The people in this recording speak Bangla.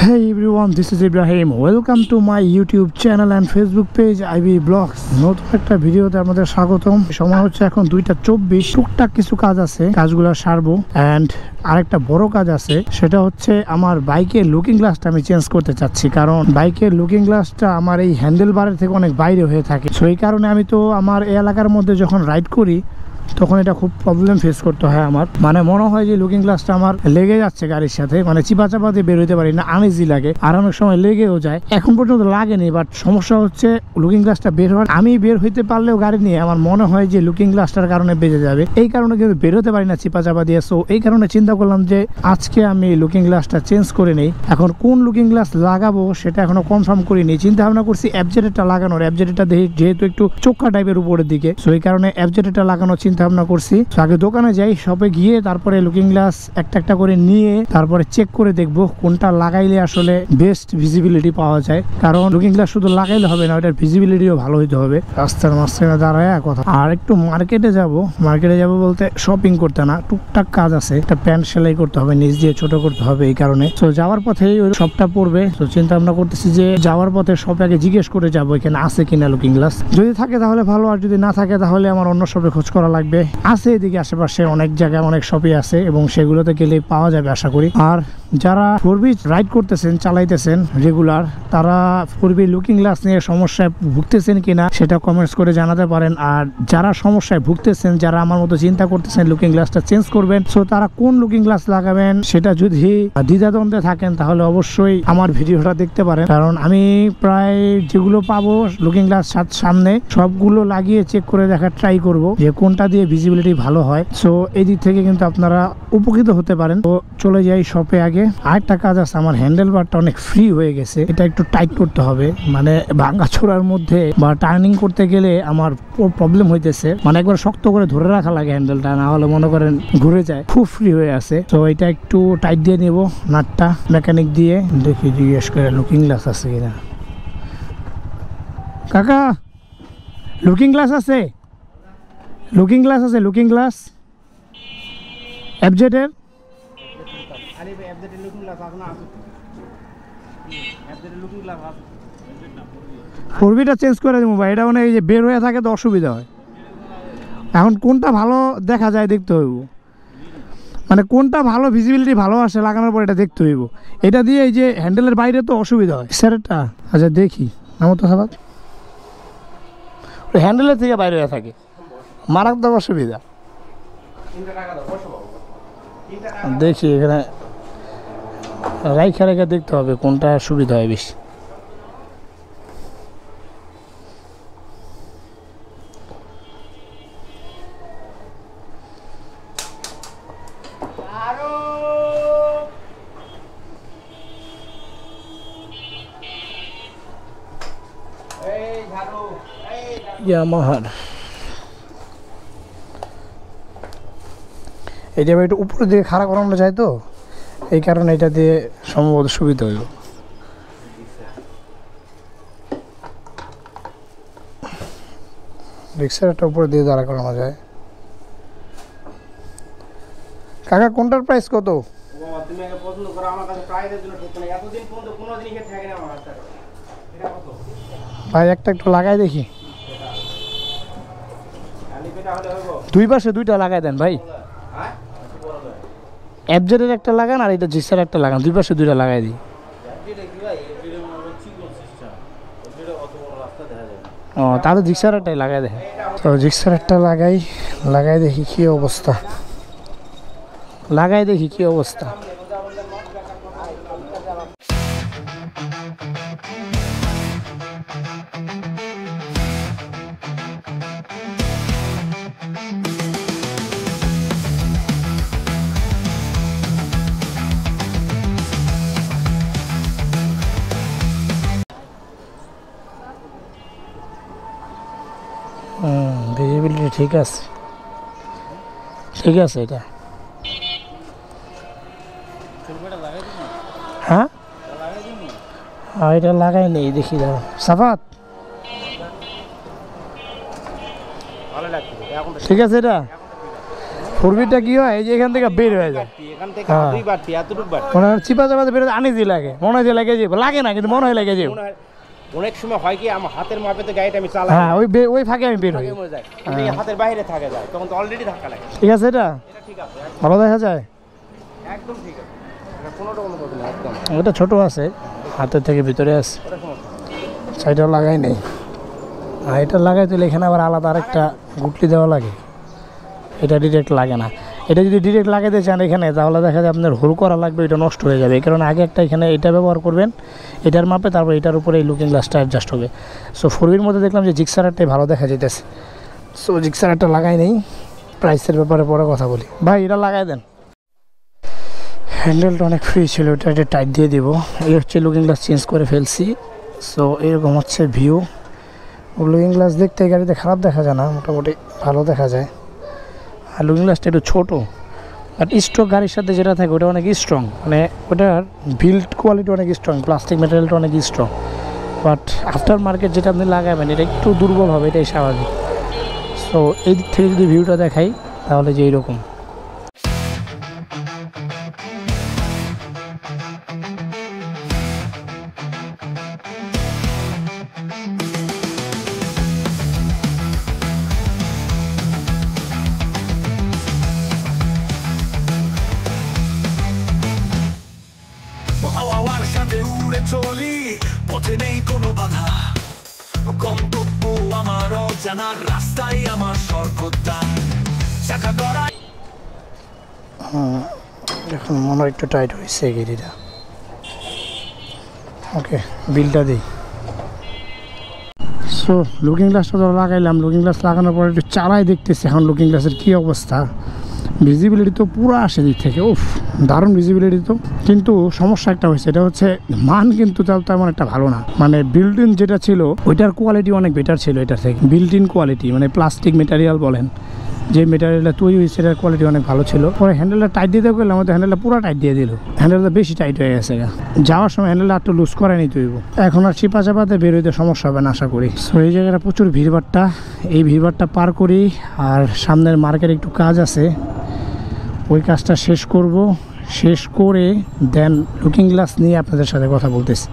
Hey everyone, this is Ibrahim. Welcome to my YouTube channel and Facebook page IB Vlogs. নতুন একটা ভিডিওতে আপনাদের স্বাগতম। সময় হচ্ছে এখন 2:24। টুকটাক কিছু কাজ আছে, কাজগুলো সারবো। এন্ড আরেকটা বড় কাজ আছে, সেটা হচ্ছে আমার বাইকের লুকিং গ্লাসটা আমি চেঞ্জ করতে চাচ্ছি, কারণ বাইকের লুকিং গ্লাসটা আমার এই হ্যান্ডেল বারের থেকে অনেক বাইরে হয়ে থাকে। সো এই কারণে আমি তো আমার এই এলাকার মধ্যে যখন রাইড করি তখন এটা খুব প্রবলেম ফেস করতে হয় আমার। মানে মনে হয় যে লুকিং গ্লাসটা আমার লেগে যাচ্ছে গাড়ির সাথে, মানে চিপা চাপা দিয়ে বের হইতে পারি না, আনইজি লাগে। আর অনেক সময় লেগেও যায়, এখন পর্যন্ত লাগেনি, বাট সমস্যা হচ্ছে লুকিং গ্লাসটা বের হওয়ার। আমি বের হইতে পারলেও গাড়ি নিয়ে আমার মনে হয় যে লুকিং গ্লাসটার কারণে বেজে যাবে, এই কারণে কিন্তু বের হতে পারি না চিপা চাপা দিয়ে। সো এই কারণে চিন্তা করলাম যে আজকে আমি লুকিং গ্লাসটা চেঞ্জ করে নেই। এখন কোন লুকিং গ্লাস লাগাবো সেটা এখনো কনফার্ম করিনি। চিন্তা ভাবনা করছি FZ-টা লাগানোর। FZ-টা যেহেতু একটু চোখা টাইপের উপরের দিকে, সো এই কারণে FZ-টা লাগানোর চিন্তা ভাবনা করছি। আগে দোকানে যাই, শপে গিয়ে তারপরে লুকিং গ্লাস একটা একটা করে নিয়ে তারপরে চেক করে দেখবো কোনটা লাগাইলে আসলে বেস্ট ভিজিবিলিটি পাওয়া যায়। কারণ লুকিং গ্লাস শুধু লাগাইলে হবে না, ওটার ভিজিবিলিটিও ভালো হইতে হবে। রাস্তার মাঝখানে দাঁড়ায় কথা। আর একটু মার্কেটে যাব বলতে শপিং করতে না, টুকটাক কাজ আছে। একটা প্যান্ট সেলাই করতে হবে, নিচ দিয়ে ছোট করতে হবে, এই কারণে। তো যাওয়ার পথেই ওই শপটা পড়বে। তো চিন্তা ভাবনা করতেছি যে যাওয়ার পথে শপে আগে জিজ্ঞেস করে যাবো এখানে আছে কিনা লুকিং গ্লাস। যদি থাকে তাহলে ভালো, আর যদি না থাকে তাহলে আমার অন্য শপে খোঁজ করা লাগবে। আছে এদিকে আশেপাশে অনেক জায়গায় অনেক শপই আছে, এবং সেগুলোতে গেলে পাওয়া যাবে আশা করি। আর যারা 4B রাইড করতেছেন, চালাইতেছেন রেগুলার, তারা 4B লুকিং গ্লাস নিয়ে সমস্যায় ভুগতেছেন কিনা সেটা কমেন্টস করে জানাতে পারেন। আর যারা সমস্যায় ভুগতেছেন, যারা আমার মতো চিন্তা করতেছেন লুকিং গ্লাসটা চেঞ্জ করবেন, সো তারা কোন লুকিং গ্লাস লাগাবেন সেটা যদি দ্বিধাদ্বন্দ্বে থাকেন তাহলে অবশ্যই আমার ভিডিওটা দেখতে পারেন। কারণ আমি প্রায় যেগুলো পাবো লুকিং গ্লাস সামনে সবগুলো লাগিয়ে চেক করে দেখার ট্রাই করব যে কোনটা দিয়ে ভিজিবিলিটি ভালো হয়। সো এই দিক থেকে কিন্তু আপনারা উপকৃত হতে পারেন। তো চলে যাই শপে আগে। আরেকটা কাজ আছে, আমার হ্যান্ডেল বারটা অনেক ফ্রি হয়ে গেছে, এটা একটু টাইট করতে হবে। মানে ভাঙা ছোড়ার মধ্যে বা টার্নিং করতে গেলে আমার প্রবলেম হইতেছে, মানে একবার শক্ত করে ধরে রাখা লাগে হ্যান্ডেলটা, না হলে মনে করেন ঘুরে যায়। খুব ফ্রি হয়ে আছে। তো এটা একটু টাইট দিয়ে নেব নাটটা মেকানিক দিয়ে। দেখি জিজ্ঞেস করে লুকিং গ্লাস আছে কিনা। কাকা লুকিং গ্লাস আছে? লুকিং গ্লাস আছে? লুকিং গ্লাস FZ-এর? 4B-টা চেঞ্জ করে দেবো ভাই, এটা মানে এই যে বের হয়ে থাকে তো অসুবিধা হয়। এখন কোনটা ভালো দেখা যায় দেখতে হইব, মানে কোনটা ভালো ভিজিবিলিটি ভালো আসে লাগানোর পর এটা দেখতে হইব। এটা দিয়ে এই যে হ্যান্ডেলের বাইরে তো অসুবিধা হয় স্যারটা। আচ্ছা দেখি, আমার তো খাবার হ্যান্ডেলের থেকে বাইরে হয়ে থাকে, মারাত্মক অসুবিধা। দেখি এখানে রাইখা রেখে দেখতে হবে কোনটা সুবিধা হয় বেশি। ইয়ামাহার এটা একটু উপরের দিকে খাড়া করানো যায়, তো এই কারণে এটা দিয়ে সম্ভবত সুবিধা হইব। রিক্সার একটা উপরে দিয়ে দাঁড়া করানো যায়। কাকা কোনটার প্রাইস কত? ভাই একটা একটু লাগাই দেখি, দুই পাশে দুইটা লাগাই দেন ভাই। FZ-এর একটা লাগান আর এটা জিক্সার একটা লাগান, দুই পাশে দুইটা লাগাই দিই। ও তাহলে জিক্সার একটাই লাগাই দেখেন। তো জিক্সার একটা লাগাই দেখি কি অবস্থা, লাগাই দেখি কি অবস্থা। ভিজিবিলিটি ঠিক আছে, ঠিক আছে। এটা হ্যাঁ এটা লাগাই নেই, দেখি দাও সাফাত ঠিক আছে। এটা ফোরবিটা কি হয় এই যে এখান থেকে বের হয়ে যায় এখান থেকে দুই বাড়তি এতটুকু বাড়তি মনে হয় চিপা চাপাতে বের আনিজি লাগে মনে হয় যে লাগে যাবে লাগে না কিন্তু মনে হয় লাগে যাবে অনেক সময় হয় কি আমার হাতের মাপে তো গাড়িটা আমি চালাই হ্যাঁ ওই ফাঁকে আমি বের হই হাতের বাইরে থাকে যায় তখন তো অলরেডি ধাক্কা লাগে ঠিক আছে এটা ঠিক আছে ভালো দেখা যায় একদম ঠিক আছে এটা কোনোটা কোনো কথা না একদম এটা ছোট আছে হাতের থেকে ভিতরে আছে সাইডটা লাগাই নেই আর এটা লাগাই দিলে এখানে আবার আলাদা আরেকটা গুটলি দেওয়া লাগে এটা ডিরেক্ট লাগে না এটা যদি ডিরেক্ট লাগাইতে চান এখানে তাহলে দেখা যায় আপনার হোল করা লাগবে এটা নষ্ট হয়ে যাবে এই কারণে আগে একটা এখানে এটা ব্যবহার করবেন এটার মাপে তারপর এটার উপরে এই লুকিং গ্লাসটা অ্যাডজাস্ট হবে সো ফোরবির মধ্যে দেখলাম যে জিক্সারারটাই ভালো দেখা যেতেছে সো জিক্সারারটা লাগাই নেই প্রাইসের ব্যাপারে পরে কথা বলি ভাই এটা লাগাই দেন হ্যান্ডেলটা অনেক ফ্রি ছিল এটা একটা টাইট দিয়ে দিব এই হচ্ছে লুকিং গ্লাস চেঞ্জ করে ফেলছি সো এরকম হচ্ছে ভিউ লুকিং গ্লাস দেখতে গাড়িতে খারাপ দেখা যায় না মোটামুটি ভালো দেখা যায় আর লুকিং গ্লাসটা একটু ছোটো বাট স্ট্রক গাড়ির সাথে যেটা থাকে ওটা অনেক স্ট্রং মানে ওটার বিল্ড কোয়ালিটি অনেক স্ট্রং প্লাস্টিক ম্যাটেরিয়ালটা অনেক স্ট্রং বাট আফটার মার্কেট যেটা আপনি লাগাবেন এটা একটু দুর্বল হবে এটাই স্বাভাবিক সো এই দিক থেকে যদি ভিউটা দেখাই তাহলে যে এইরকম চলি পথে নেই কোনো বাধা গন্তব্য আমার অজানার রাস্তায় আমার স্বর্গদ্বার চাকা গড়াই এখন মনে হয় একটু টাইট হয়েছে গেরিটা ওকে বিলটা দিই সো লুকিং গ্লাসটা তো লাগাইলাম লুকিং গ্লাস লাগানোর পর একটু চালাই দেখতেছি এখন লুকিং গ্লাসের কী অবস্থা ভিজিবিলিটি তো পুরো আসে দিক থেকে উফ দারুণ ভিজিবিলিটি তো কিন্তু সমস্যা একটা হয়েছে এটা হচ্ছে মান কিন্তু তাও তেমন একটা ভালো না মানে বিল্ট ইন যেটা ছিল ওইটার কোয়ালিটি অনেক বেটার ছিল এটার থেকে বিল্ট ইন কোয়ালিটি মানে প্লাস্টিক মেটেরিয়াল বলেন যে মেটেরিয়ালটা তৈরি হয়েছে সেটার কোয়ালিটি অনেক ভালো ছিল পরে হ্যান্ডেলটা টাইট দিতে গেলে আমাদের হ্যান্ডেলটা পুরো টাইট দিয়ে দিল হ্যান্ডেলটা বেশি টাইট হয়ে গেছে যাওয়ার সময় হ্যান্ডেলটা একটু লুজ করে নিতে হইব এখন আর চিপা চাপাতে বের হইতে সমস্যা হবে না আশা করি সো এই জায়গাটা প্রচুর ভিড়ভাট্টা এই ভিড়ভাট্টা পার করি আর সামনের মার্কেটে একটু কাজ আছে ওই কাজটা শেষ করব শেষ করে দেন লুকিং গ্লাস নিয়ে আপনাদের সাথে কথা বলতেছি